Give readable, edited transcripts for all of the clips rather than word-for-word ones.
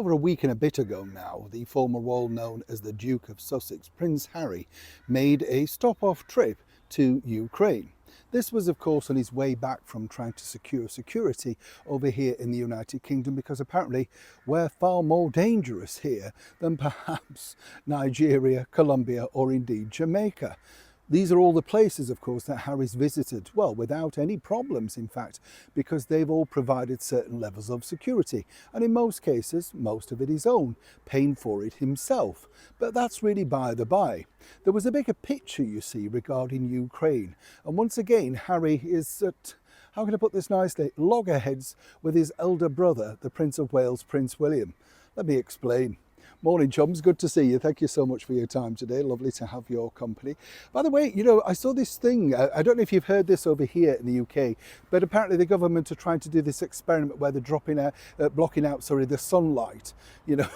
over a week and a bit ago now, the former royal known as the Duke of Sussex, Prince Harry, made a stop-off trip to Ukraine. This was, of course, on his way back from trying to secure security over here in the United Kingdom, because apparently we're far more dangerous here than perhaps Nigeria, Colombia, or indeed Jamaica. These are all the places, of course, that Harry's visited, well, without any problems, in fact, because they've all provided certain levels of security. And in most cases, most of it his own, paying for it himself. But that's really by the by. There was a bigger picture, you see, regarding Ukraine. And once again, Harry is at, how can I put this nicely, loggerheads with his elder brother, the Prince of Wales, Prince William. Let me explain. Morning, chums. Good to see you. Thank you so much for your time today. Lovely to have your company. By the way, you know, I saw this thing. I don't know if you've heard this over here in the UK, but apparently the government are trying to do this experiment where they're blocking out, the sunlight. You know,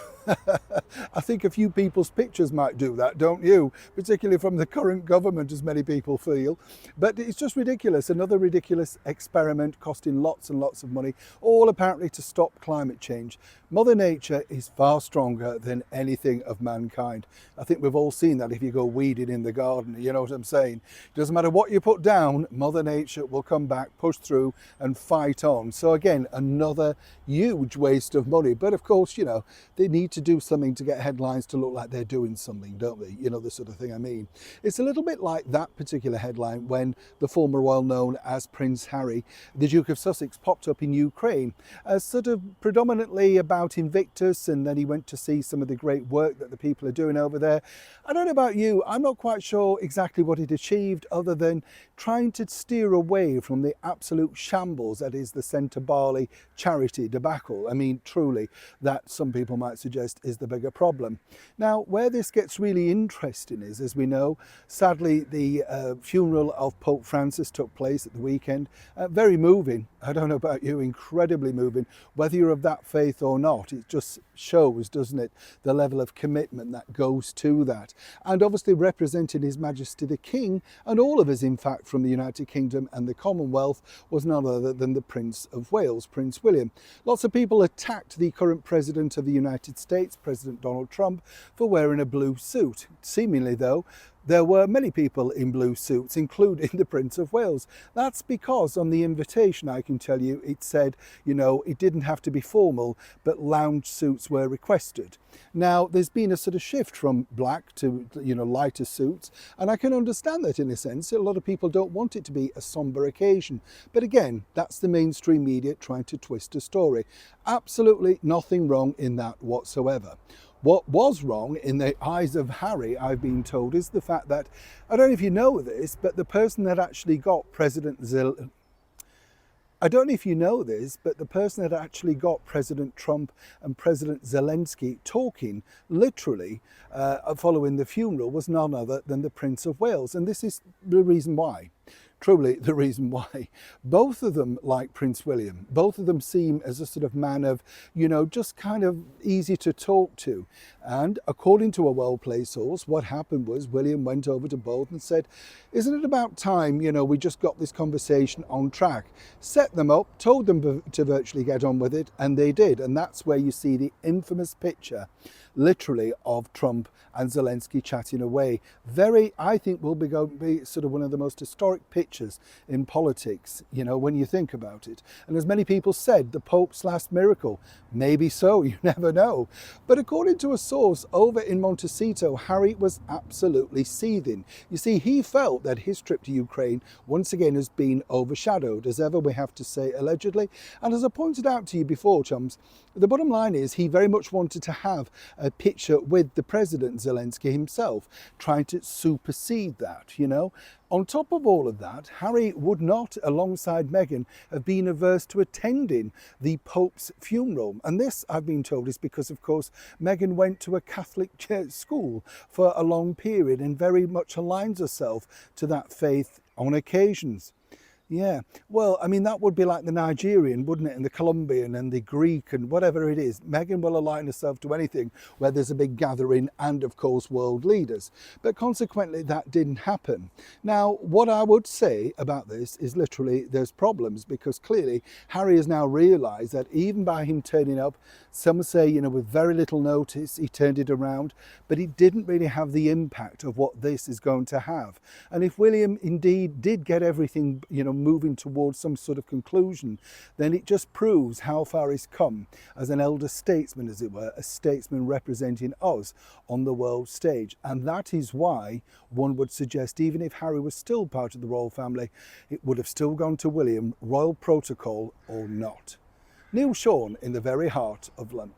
I think a few people's pictures might do that, don't you? Particularly from the current government, as many people feel. But it's just ridiculous. Another ridiculous experiment costing lots and lots of money, all apparently to stop climate change. Mother Nature is far stronger than anything of mankind. I think we've all seen that if you go weeding in the garden, you know what I'm saying? It doesn't matter what you put down, Mother Nature will come back, push through and fight on. So again, another huge waste of money. But of course, you know, they need to do something to get headlines to look like they're doing something, don't they? You know, the sort of thing I mean. It's a little bit like that particular headline when the former royal known as Prince Harry, the Duke of Sussex, popped up in Ukraine as sort of predominantly about Invictus, and then he went to see some of the great work that the people are doing over there. I don't know about you, I'm not quite sure exactly what it achieved other than trying to steer away from the absolute shambles that is the Centre Barley charity debacle. I mean, truly, that some people might suggest is the bigger problem. Now, where this gets really interesting is, as we know, sadly, the funeral of Pope Francis took place at the weekend. Very moving. I don't know about you, incredibly moving. Whether you're of that faith or not, it just shows, doesn't it, the level of commitment that goes to that. And obviously representing His Majesty the King, and all of us, in fact, from the United Kingdom and the Commonwealth, was none other than the Prince of Wales, Prince William. Lots of people attacked the current President of the United States, President Donald Trump, for wearing a blue suit. Seemingly, though, there were many people in blue suits, including the Prince of Wales. That's because on the invitation, I can tell you, it said, you know, it didn't have to be formal, but lounge suits were requested. Now, there's been a sort of shift from black to, you know, lighter suits, and I can understand that in a sense. A lot of people don't want it to be a somber occasion. But again, that's the mainstream media trying to twist a story. Absolutely nothing wrong in that whatsoever. What was wrong in the eyes of Harry, I've been told, is the fact that, I don't know if you know this, but the person that actually got I don't know if you know this, but the person that actually got President Trump and President Zelensky talking, literally, following the funeral, was none other than the Prince of Wales. And this is the reason why. Truly the reason why. Both of them, like Prince William, both of them seem as a sort of man of, you know, just kind of easy to talk to. And according to a well-placed source, what happened was William went over to both and said, isn't it about time, you know, we just got this conversation on track? Set them up, told them to virtually get on with it, and they did. And that's where you see the infamous picture, literally, of Trump and Zelensky chatting away. Very, I think, will be sort of one of the most historic pictures in politics, you know, when you think about it. And as many people said, the Pope's last miracle. Maybe so, you never know. But according to a source over in Montecito, Harry was absolutely seething. You see, he felt that his trip to Ukraine once again has been overshadowed, as ever we have to say, allegedly. And as I pointed out to you before, chums, the bottom line is he very much wanted to have a picture with the President Zelensky himself, trying to supersede that, you know. On top of all of that, Harry would not, alongside Meghan, have been averse to attending the Pope's funeral. And this, I've been told, is because, of course, Meghan went to a Catholic church school for a long period and very much aligns herself to that faith on occasions. Yeah, well, I mean, that would be like the Nigerian, wouldn't it? And the Colombian and the Greek and whatever it is. Meghan will align herself to anything where there's a big gathering and, of course, world leaders. But consequently, that didn't happen. Now, what I would say about this is literally there's problems because clearly Harry has now realised that even by him turning up, some say, you know, with very little notice, he turned it around, but it didn't really have the impact of what this is going to have. And if William indeed did get everything, you know, moving towards some sort of conclusion, then it just proves how far he's come as an elder statesman, as it were, a statesman representing us on the world stage. And that is why one would suggest, even if Harry was still part of the royal family, it would have still gone to William, royal protocol or not. Neil Sean in the very heart of London.